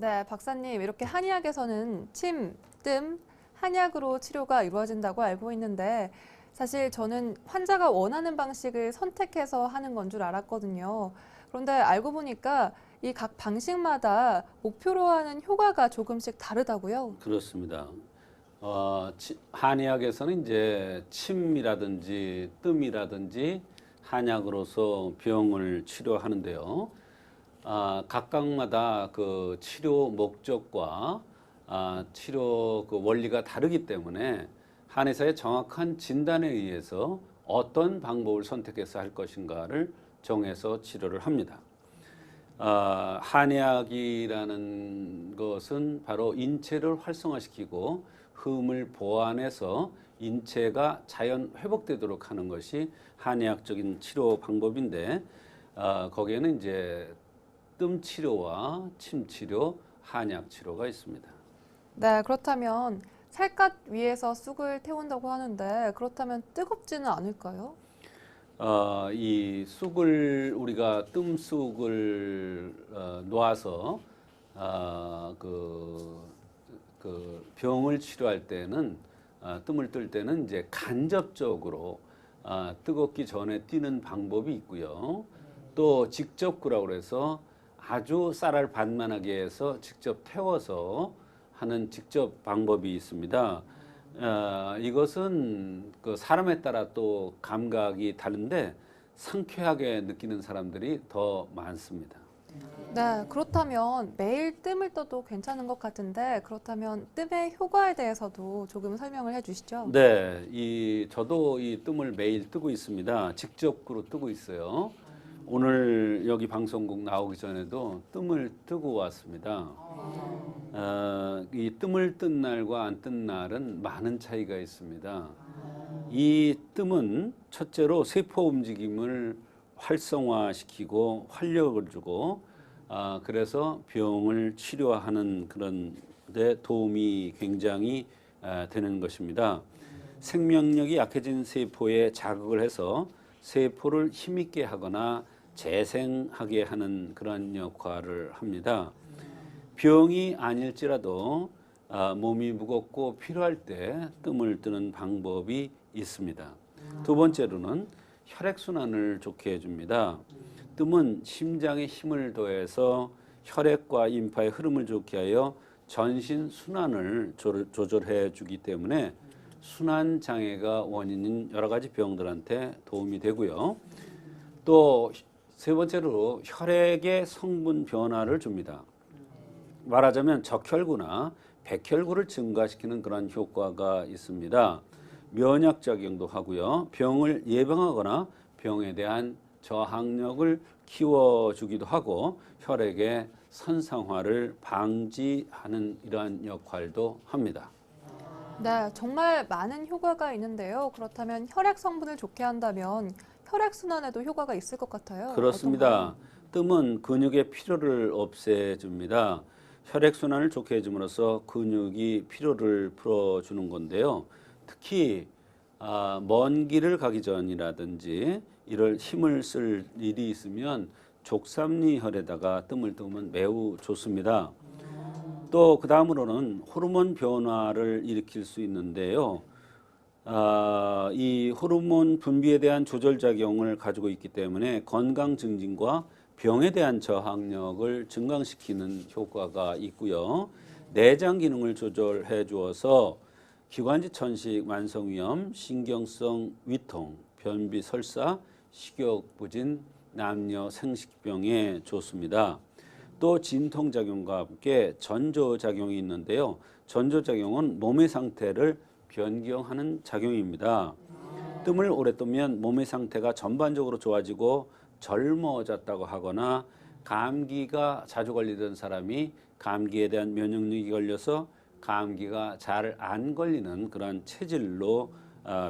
네, 박사님, 이렇게 한의학에서는 침, 뜸, 한약으로 치료가 이루어진다고 알고 있는데 사실 저는 환자가 원하는 방식을 선택해서 하는 건 줄 알았거든요. 그런데 알고 보니까 이 각 방식마다 목표로 하는 효과가 조금씩 다르다고요? 그렇습니다. 한의학에서는 이제 침이라든지 뜸이라든지 한약으로서 병을 치료하는데요. 각각마다 그 치료 목적과 치료 그 원리가 다르기 때문에 한의사의 정확한 진단에 의해서 어떤 방법을 선택해서 할 것인가를 정해서 치료를 합니다. 한의학이라는 것은 바로 인체를 활성화시키고 흠을 보완해서 인체가 자연 회복되도록 하는 것이 한의학적인 치료 방법인데 거기에는 이제 뜸 치료와 침 치료, 한약 치료가 있습니다. 네, 그렇다면 살갗 위에서 쑥을 태운다고 하는데 그렇다면 뜨겁지는 않을까요? 이 쑥을 우리가 뜸 쑥을 놓아서 그 병을 치료할 때는 뜸을 뜰 때는 이제 간접적으로 뜨겁기 전에 뛰는 방법이 있고요. 또 직접구라고 그래서 아주 쌀알 반만하게 해서 직접 태워서 하는 직접 방법이 있습니다. 이것은 그 사람에 따라 또 감각이 다른데 상쾌하게 느끼는 사람들이 더 많습니다. 네, 그렇다면 매일 뜸을 떠도 괜찮은 것 같은데 그렇다면 뜸의 효과에 대해서도 조금 설명을 해주시죠. 네, 저도 이 뜸을 매일 뜨고 있습니다. 직접으로 뜨고 있어요. 오늘 여기 방송국 나오기 전에도 뜸을 뜨고 왔습니다. 이 뜸을 뜬 날과 안 뜬 날은 많은 차이가 있습니다. 이 뜸은 첫째로 세포 움직임을 활성화시키고 활력을 주고 그래서 병을 치료하는 그런 데 도움이 굉장히 되는 것입니다. 생명력이 약해진 세포에 자극을 해서 세포를 힘있게 하거나 재생하게 하는 그런 역할을 합니다. 병이 아닐지라도 몸이 무겁고 필요할 때 뜸을 뜨는 방법이 있습니다. 두 번째로는 혈액순환을 좋게 해줍니다. 뜸은 심장에 힘을 더해서 혈액과 임파의 흐름을 좋게 하여 전신 순환을 조절해 주기 때문에 순환 장애가 원인인 여러 가지 병들한테 도움이 되고요. 또 세 번째로 혈액의 성분 변화를 줍니다. 말하자면 적혈구나 백혈구를 증가시키는 그런 효과가 있습니다. 면역 작용도 하고요. 병을 예방하거나 병에 대한 저항력을 키워주기도 하고 혈액의 선상화를 방지하는 이러한 역할도 합니다. 네, 정말 많은 효과가 있는데요. 그렇다면 혈액 성분을 좋게 한다면 혈액 순환에도 효과가 있을 것 같아요. 어떤가요? 그렇습니다. 뜸은 근육의 피로를 없애줍니다. 혈액순환을 좋게 해줌으로써 근육이 피로를 풀어주는 건데요. 특히 먼 길을 가기 전이라든지 이럴 힘을 쓸 일이 있으면 족삼리혈에다가 뜸을 뜨면 매우 좋습니다. 또 그 다음으로는 호르몬 변화를 일으킬 수 있는데요. 이 호르몬 분비에 대한 조절 작용을 가지고 있기 때문에 건강 증진과 병에 대한 저항력을 증강시키는 효과가 있고요. 내장 기능을 조절해 주어서 기관지 천식, 만성위염, 신경성 위통, 변비 설사, 식욕 부진, 남녀 생식병에 좋습니다. 또 진통작용과 함께 전조작용이 있는데요. 전조작용은 몸의 상태를 변경하는 작용입니다. 뜸을 오래 뜨면 몸의 상태가 전반적으로 좋아지고 젊어졌다고 하거나 감기가 자주 걸리던 사람이 감기에 대한 면역력이 걸려서 감기가 잘 안 걸리는 그런 체질로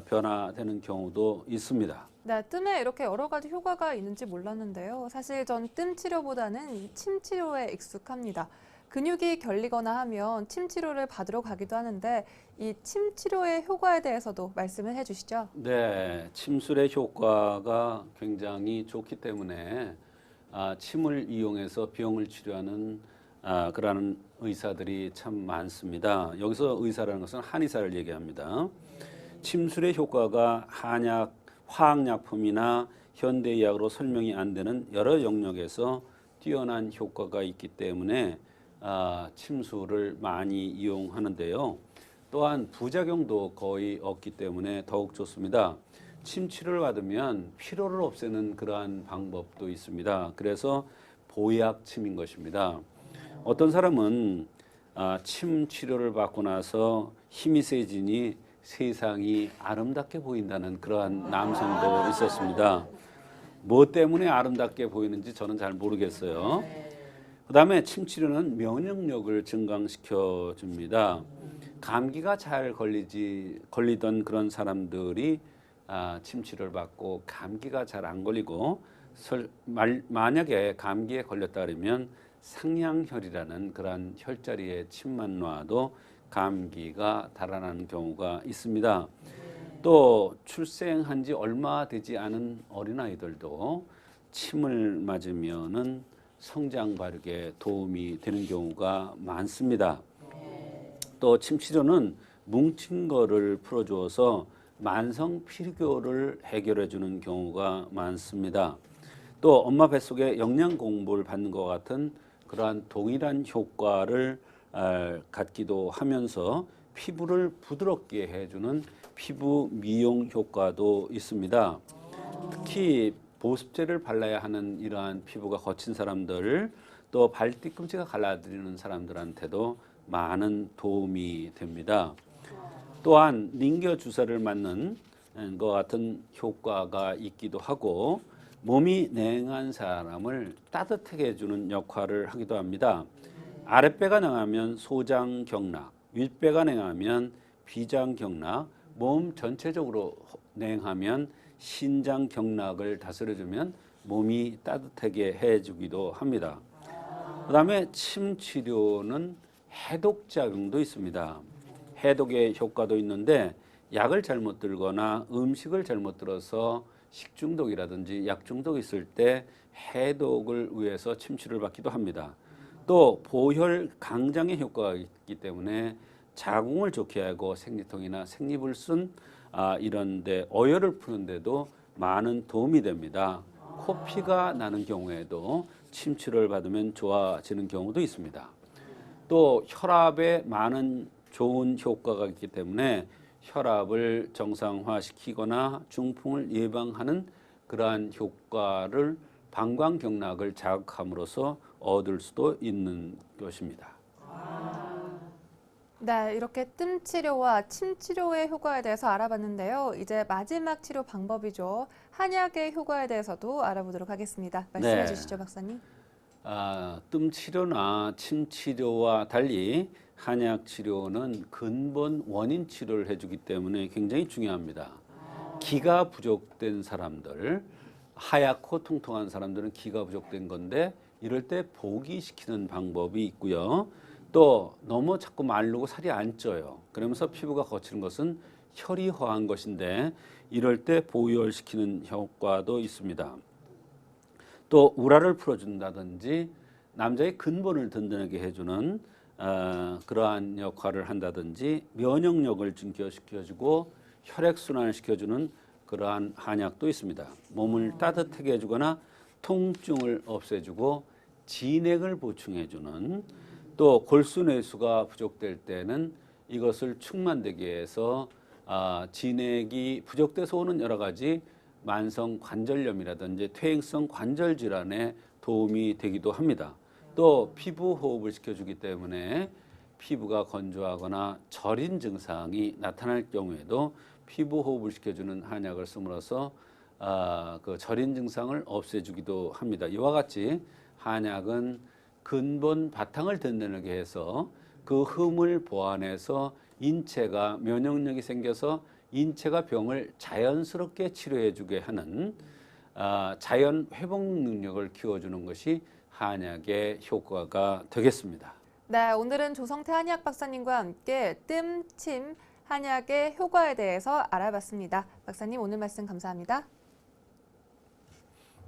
변화되는 경우도 있습니다. 네, 뜸에 이렇게 여러 가지 효과가 있는지 몰랐는데요. 사실 전 뜸 치료보다는 침 치료에 익숙합니다. 근육이 결리거나 하면 침 치료를 받으러 가기도 하는데 이 침 치료의 효과에 대해서도 말씀을 해주시죠. 네, 침술의 효과가 굉장히 좋기 때문에 침을 이용해서 병을 치료하는 그러는 의사들이 참 많습니다. 여기서 의사라는 것은 한의사를 얘기합니다. 침술의 효과가 한약, 화학약품이나 현대의학으로 설명이 안 되는 여러 영역에서 뛰어난 효과가 있기 때문에 침술을 많이 이용하는데요. 또한 부작용도 거의 없기 때문에 더욱 좋습니다. 침 치료를 받으면 피로를 없애는 그러한 방법도 있습니다. 그래서 보약침인 것입니다. 어떤 사람은 침 치료를 받고 나서 힘이 세지니 세상이 아름답게 보인다는 그러한 남성도 있었습니다. 뭐 때문에 아름답게 보이는지 저는 잘 모르겠어요. 그다음에 침 치료는 면역력을 증강시켜 줍니다. 감기가 잘 걸리던 그런 사람들이 침 치료를 받고 감기가 잘 안 걸리고 만약에 감기에 걸렸다 그러면 상냥혈이라는 그러한 혈자리에 침만 놔도 감기가 달아나는 경우가 있습니다. 또 출생한 지 얼마 되지 않은 어린아이들도 침을 맞으면은 성장 발육에 도움이 되는 경우가 많습니다. 또 침 치료는 뭉친 거를 풀어주어서 만성 피로를 해결해 주는 경우가 많습니다. 또 엄마 뱃속에 영양 공부를 받는 것 같은 그러한 동일한 효과를 갖기도 하면서 피부를 부드럽게 해주는 피부 미용 효과도 있습니다. 특히 보습제를 발라야 하는 이러한 피부가 거친 사람들, 또 발뒤꿈치가 갈라지는 사람들한테도 많은 도움이 됩니다. 또한 링겨 주사를 맞는 것 같은 효과가 있기도 하고 몸이 냉한 사람을 따뜻하게 해주는 역할을 하기도 합니다. 아랫배가 냉하면 소장경락, 윗배가 냉하면 비장경락, 몸 전체적으로 냉하면 신장경락을 다스려주면 몸이 따뜻하게 해주기도 합니다. 그 다음에 침 치료는 해독작용도 있습니다. 해독의 효과도 있는데 약을 잘못 들거나 음식을 잘못 들어서 식중독이라든지 약중독이 있을 때 해독을 위해서 침치료를 받기도 합니다. 또 보혈 강장의 효과가 있기 때문에 자궁을 좋게 하고 생리통이나 생리불 순 이런데 어혈을 푸는데도 많은 도움이 됩니다. 코피가 나는 경우에도 침치료를 받으면 좋아지는 경우도 있습니다. 또 혈압에 많은 좋은 효과가 있기 때문에 혈압을 정상화시키거나 중풍을 예방하는 그러한 효과를 방광경락을 자극함으로써 얻을 수도 있는 것입니다. 네, 이렇게 뜸 치료와 침 치료의 효과에 대해서 알아봤는데요. 이제 마지막 치료 방법이죠. 한약의 효과에 대해서도 알아보도록 하겠습니다. 말씀해 네. 주시죠, 박사님. 뜸 치료나 침 치료와 달리 한약 치료는 근본 원인 치료를 해주기 때문에 굉장히 중요합니다. 기가 부족된 사람들, 하얗고 통통한 사람들은 기가 부족된 건데 이럴 때 보기시키는 방법이 있고요. 또 너무 자꾸 마르고 살이 안 쪄요. 그러면서 피부가 거치는 것은 혈이 허한 것인데 이럴 때 보혈시키는 효과도 있습니다. 또 우라를 풀어준다든지 남자의 근본을 든든하게 해주는 그러한 역할을 한다든지 면역력을 증가시켜주고 혈액순환을 시켜주는 그러한 한약도 있습니다. 몸을 따뜻하게 해주거나 통증을 없애주고 진액을 보충해주는 또 골수내수가 부족될 때는 이것을 충만되게 해서 진액이 부족돼서 오는 여러 가지 만성 관절염이라든지 퇴행성 관절 질환에 도움이 되기도 합니다. 또 피부 호흡을 시켜주기 때문에 피부가 건조하거나 저린 증상이 나타날 경우에도 피부 호흡을 시켜주는 한약을 씀으로써 그 저린 증상을 없애주기도 합니다. 이와 같이 한약은 근본 바탕을 든든하게 해서 그 흠을 보완해서 인체가 면역력이 생겨서 인체가 병을 자연스럽게 치료해주게 하는 자연 회복 능력을 키워주는 것이 한약의 효과가 되겠습니다. 네, 오늘은 조성태 한의학 박사님과 함께 뜸, 침, 한약의 효과에 대해서 알아봤습니다. 박사님 오늘 말씀 감사합니다.